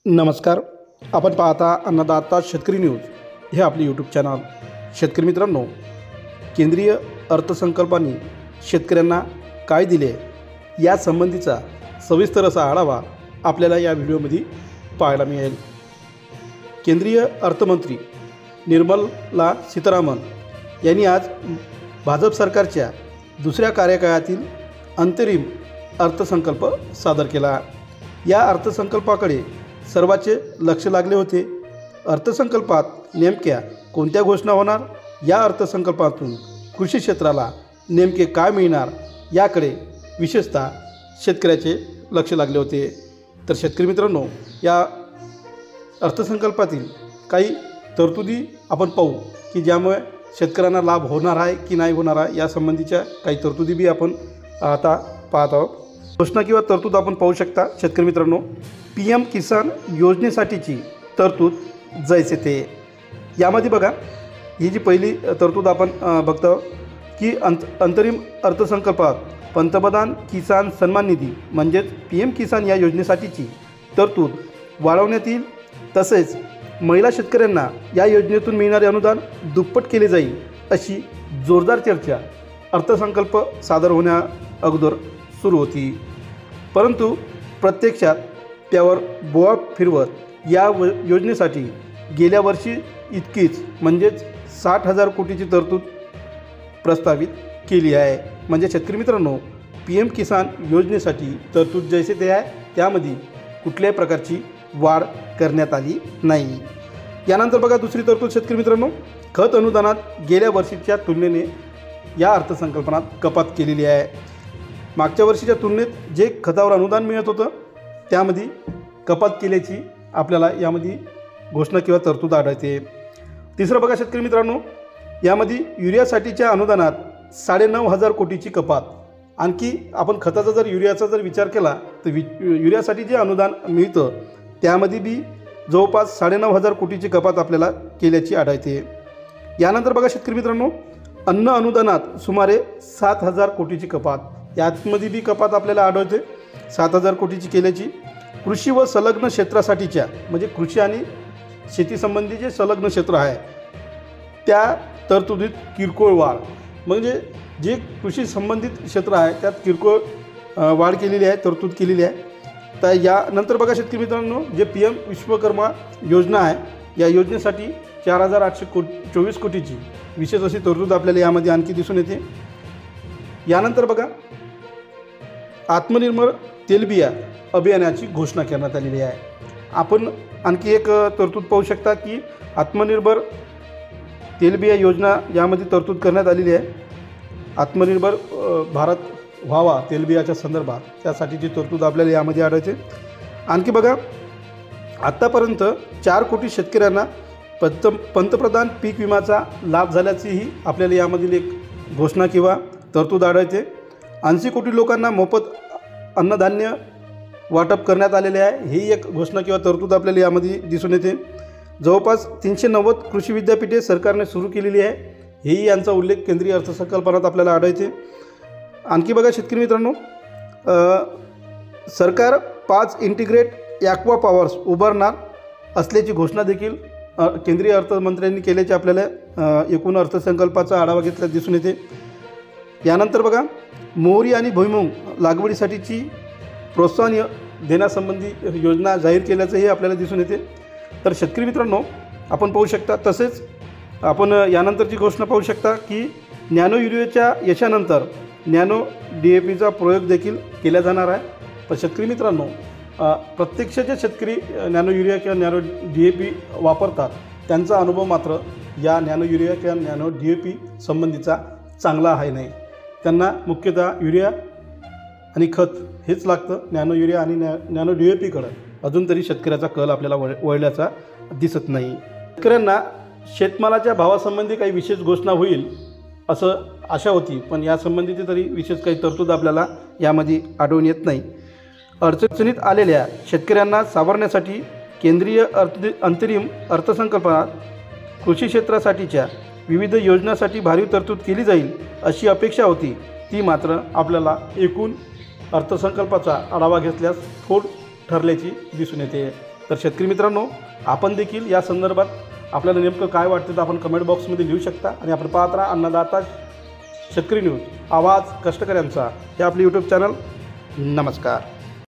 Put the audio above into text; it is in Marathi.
नमस्कार. आपण पाहता अन्नदाता शेतकरी न्यूज हे आपले यूट्यूब चॅनल. शेतकरी मित्रांनो, केंद्रीय अर्थसंकल्पाने शेतकऱ्यांना काय दिले या संबंधीचा सविस्तर असा आढावा आपल्याला या व्हिडिओमध्ये पाहायला मिळेल. केंद्रीय अर्थमंत्री निर्मला सीतारामन यांनी आज भाजप सरकारच्या दुसऱ्या कार्यकाळातील अंतरिम अर्थसंकल्प सादर केला. या अर्थसंकल्पाकडे सर्वांचे लक्ष लागले होते. अर्थसंकल्पात नेमक्या कोणत्या घोषणा होणार, या अर्थसंकल्पातून कृषी क्षेत्राला नेमके काय मिळणार याकडे विशेषतः शेतकऱ्याचे लक्ष लागले होते. तर शेतकरी मित्रांनो, या अर्थसंकल्पातील काही तरतुदी आपण पाहू की ज्यामुळे शेतकऱ्यांना लाभ होणार आहे की नाही होणार आहे, या संबंधीच्या काही तरतुदी बी आपण आता पाहत आहोत. घोषणा किंवा तरतूद आपण पाहू शकता. शेतकरी मित्रांनो, PM किसान योजनेसाठीची तरतूद जैसे थे. यामध्ये बघा, ही जी पहिली तरतूद आपण बघतो की अंतरिम अर्थसंकल्पात पंतप्रधान किसान सन्मान निधी म्हणजेच PM किसान या योजनेसाठीची तरतूद वाढवण्यात येईल. तसेच महिला शेतकऱ्यांना या योजनेतून मिळणारे अनुदान दुप्पट केले जाईल अशी जोरदार चर्चा अर्थसंकल्प सादर होण्या अगोदर सुरू होती. परंतु प्रत्यक्षात त्यावर बोळा फिरवत या योजनेसाठी गेल्या वर्षी इतकीच म्हणजेच 60,000 कोटीची तरतूद प्रस्तावित केली आहे. म्हणजे शेतकरी मित्रांनो, PM किसान योजनेसाठी तरतूद जैसे ते आहे, त्यामध्ये कुठल्याही प्रकारची वाढ करण्यात आली नाही. यानंतर बघा दुसरी तरतूद शेतकरी मित्रांनो, खत अनुदानात गेल्या वर्षीच्या तुलनेने या अर्थसंकल्पात कपात केलेली आहे. मागच्या वर्षीच्या तुलनेत जे खतावर अनुदान मिळत होतं त्यामध्ये कपात केल्याची आपल्याला यामध्ये घोषणा किंवा तरतूद आढळते. तिसरं बघा शेतकरी मित्रांनो, यामध्ये युरियासाठीच्या अनुदानात 9,500 कोटीची कपात. आणखी आपण खताचा जर युरियाचा जर विचार केला तर युरियासाठी जे अनुदान मिळतं त्यामध्ये बी जवळपास 9,500 कोटीची कपात आपल्याला केल्याची आढळते. यानंतर बघा शेतकरी मित्रांनो, अन्न अनुदानात सुमारे 7,000 कोटीची कपात, यामध्ये बी कपात आपल्याला आढळते 7,000 कोटीची केल्याची. कृषी व संलग्न क्षेत्रासाठीच्या म्हणजे कृषी आणि शेतीसंबंधी जे संलग्न क्षेत्र आहे त्या तरतुदीत किरकोळ वाढ, म्हणजे जे कृषी संबंधित क्षेत्र आहे त्यात किरकोळ वाढ केलेली आहे, तरतूद केलेली आहे. तर यानंतर बघा शेतकरी मित्रांनो, जे PM विश्वकर्मा योजना आहे या योजनेसाठी 4,824 कोटीची विशेष अशी तरतूद आपल्याला यामध्ये आणखी दिसून येते. यानंतर बघा, आत्मनिर्भर तेलबिया अभियानाची घोषणा करण्यात आलेली आहे. आपण आणखी एक तरतूद पाहू शकता की आत्मनिर्भर तेलबिया योजना यामध्ये तरतूद करण्यात आलेली आहे. आत्मनिर्भर भारत व्हावा तेलबियाच्या संदर्भात त्यासाठीची तरतूद आपल्याला यामध्ये आढळते. आणखी बघा, आत्तापर्यंत 4 कोटी शेतकऱ्यांना पंतप्रधान पीक विमाचा लाभ झाल्याचीही आपल्याला यामधील एक घोषणा किंवा तरतूद आढळते. 80 कोटी लोकांना मोफत अन्नधान्य वाटप करण्यात आलेले आहे, ही एक घोषणा किंवा तरतूद आपल्याला यामध्ये दिसून येते. जवळपास 390 कृषी विद्यापीठे सरकारने सुरू केलेली आहे, हेही यांचा उल्लेख केंद्रीय अर्थसंकल्पात आपल्याला आढळते. आणखी बघा शेतकरी मित्रांनो, सरकार 5 इंटिग्रेट ॲक्वा पॉवर्स उभारणार असल्याची घोषणा देखील केंद्रीय अर्थमंत्र्यांनी केल्याचे आपल्याला एकूण अर्थसंकल्पाचा आढावा घेतला दिसून येते. यानंतर बघा, मोहरी आणि भुईमूग लागवडीसाठीची प्रोत्साहन देण्यासंबंधी योजना जाहीर केल्याचंही आपल्याला दिसून येते. तर शेतकरी मित्रांनो, आपण पाहू शकता. तसेच आपण यानंतरची घोषणा पाहू शकता की नॅनो युरियाच्या यशानंतर नॅनो DAPचा प्रयोग देखील केला जाणार आहे. पण शेतकरी मित्रांनो, प्रत्यक्ष जे शेतकरी नॅनो युरिया किंवा नॅनो DAP वापरतात त्यांचा अनुभव मात्र या नॅनो युरिया किंवा नॅनो DAP संबंधीचा चांगला आहे नाही. त्यांना मुख्यतः युरिया आणि खत हेच लागतं. नॅनो युरिया आणि नॅनो DAPकडं अजून तरी शेतकऱ्याचा कल आपल्याला वळल्याचा दिसत नाही. शेतकऱ्यांना शेतमालाच्या भावासंबंधी काही विशेष घोषणा होईल असं आशा होती, पण यासंबंधीची तरी विशेष काही तरतूद आपल्याला यामध्ये आढळून येत नाही. अडचणीत आलेल्या शेतकऱ्यांना सावरण्यासाठी केंद्रीय अंतरिम अर्थसंकल्पात कृषी क्षेत्रासाठीच्या विविध योजनांसाठी भरीव तरतूद केली जाईल अशी अपेक्षा होती. ती मात्र आपल्याला एकूण अर्थसंकल्पाचा आढावा घेतल्यास फोड ठरल्याची दिसून येते. तर शेतकरी मित्रांनो, आपण देखील या संदर्भात आपल्याला नेमकं काय वाटतं तर आपण कमेंट बॉक्समध्ये लिहू शकता. आणि आपण पाहत राहा अन्नदाता शेतकरी न्यूज, आवाज कष्टकऱ्यांचा, हे आपले यूट्यूब चॅनल. नमस्कार.